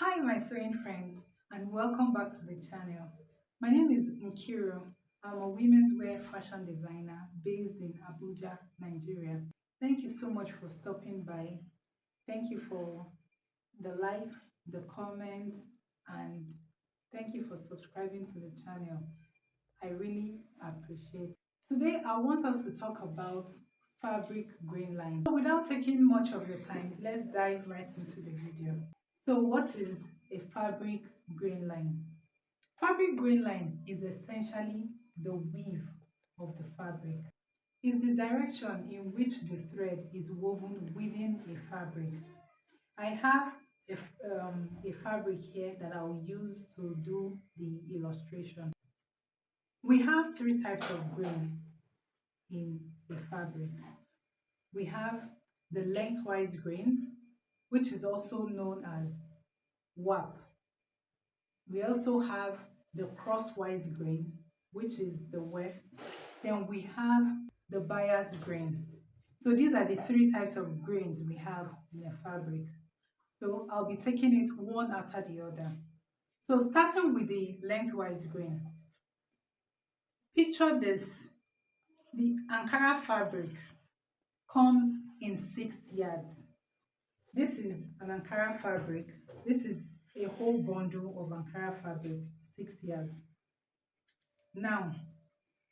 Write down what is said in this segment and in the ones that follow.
Hi, my sewing friends, and welcome back to the channel. My name is Nkiru. I'm a women's wear fashion designer based in Abuja, Nigeria. Thank you so much for stopping by. Thank you for the likes, the comments, and thank you for subscribing to the channel. I really appreciate it. Today, I want us to talk about fabric grain line. So without taking much of your time, let's dive right into the video. So what is a fabric grain line? Fabric grain line is essentially the weave of the fabric. It's the direction in which the thread is woven within a fabric. I have a fabric here that I will use to do the illustration. We have three types of grain in a fabric. We have the lengthwise grain, which is also known as WAP. We also have the crosswise grain, which is the weft. Then we have the bias grain. So these are the three types of grains we have in a fabric. So I'll be taking it one after the other. So starting with the lengthwise grain, picture this. The Ankara fabric comes in 6 yards. This is an Ankara fabric. This is a whole bundle of Ankara fabric, 6 yards. Now,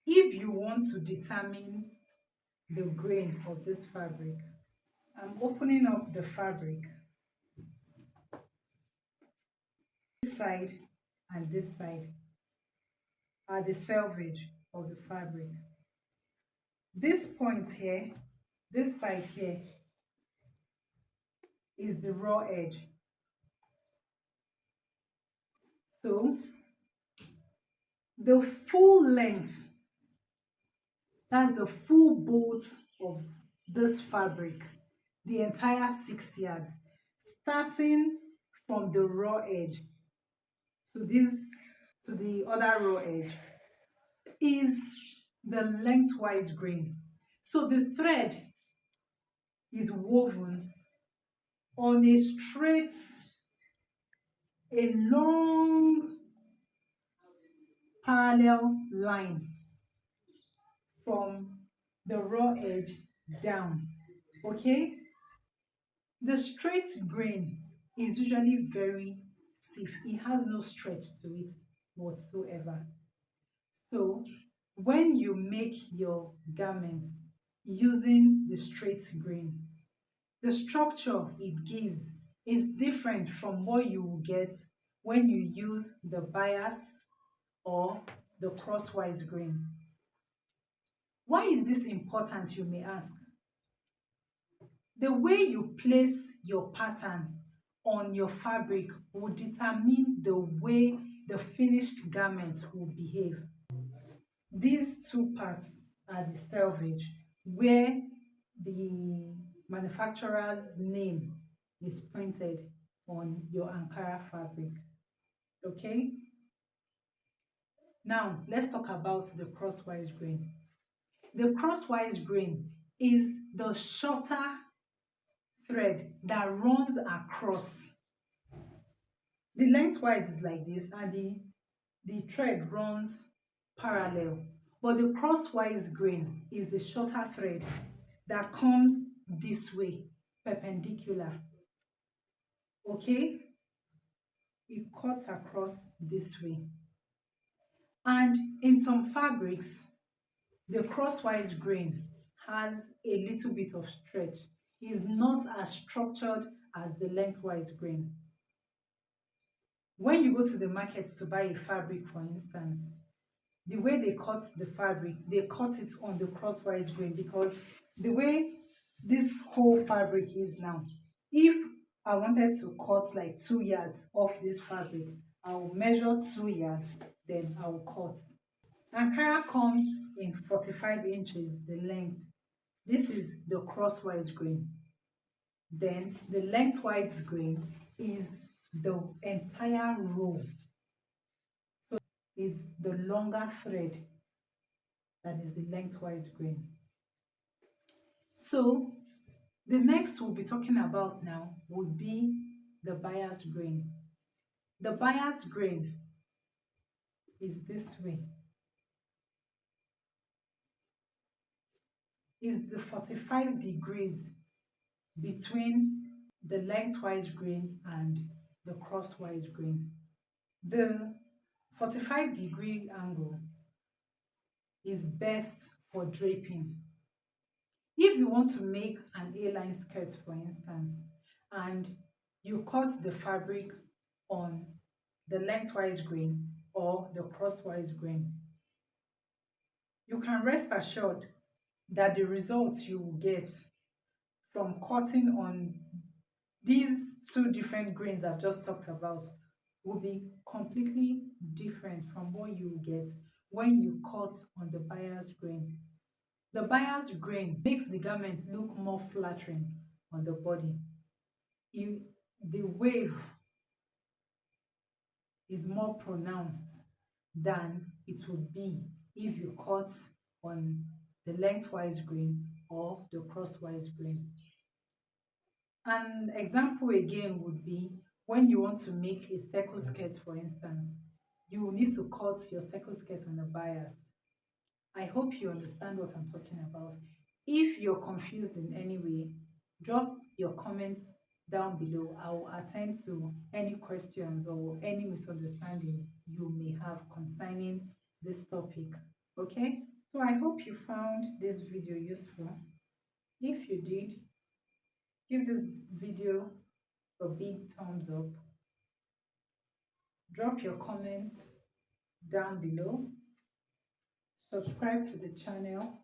if you want to determine the grain of this fabric, I'm opening up the fabric. This side and this side are the selvage of the fabric. This point here, this side here, is the raw edge. So the full length, that's the full bolt of this fabric, the entire 6 yards, starting from the raw edge to the other raw edge, is the lengthwise grain. So the thread is woven on a long parallel line from the raw edge down. Okay? The straight grain is usually very stiff. It has no stretch to it whatsoever. So when you make your garments using the straight grain, the structure it gives is different from what you will get when you use the bias or the crosswise grain. Why is this important, you may ask? The way you place your pattern on your fabric will determine the way the finished garment will behave. These two parts are the selvage, where the manufacturer's name is printed on your Ankara fabric. Okay? Now, let's talk about the crosswise grain. The crosswise grain is the shorter thread that runs across. The lengthwise is like this, and the thread runs parallel. But the crosswise grain is the shorter thread that comes this way, perpendicular. Okay? It cuts across this way. And in some fabrics, the crosswise grain has a little bit of stretch. It's not as structured as the lengthwise grain. When you go to the market to buy a fabric, for instance, the way they cut the fabric, they cut it on the crosswise grain, because the way this whole fabric is now, if I wanted to cut like 2 yards off this fabric, I will measure 2 yards, then I will cut. Ankara comes in 45 inches, the length. This is the crosswise grain. Then the lengthwise grain is the entire row. So it's the longer thread that is the lengthwise grain. So the next we'll be talking about now would be the bias grain. The bias grain is this way, is the 45 degrees between the lengthwise grain and the crosswise grain. The 45-degree angle is best for draping. If you want to make an A-line skirt, for instance, and you cut the fabric on the lengthwise grain or the crosswise grain, you can rest assured that the results you will get from cutting on these two different grains I've just talked about will be completely different from what you will get when you cut on the bias grain. The bias grain makes the garment look more flattering on the body. You, the wave is more pronounced than it would be if you cut on the lengthwise grain or the crosswise grain. An example again would be when you want to make a circle skirt, for instance, you will need to cut your circle skirt on the bias. I hope you understand what I'm talking about. If you're confused in any way, drop your comments down below. I will attend to any questions or any misunderstanding you may have concerning this topic. Okay? So I hope you found this video useful. If you did, give this video a big thumbs up. Drop your comments down below. Subscribe to the channel,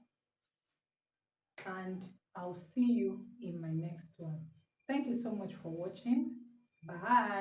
and I'll see you in my next one. Thank you so much for watching. Bye.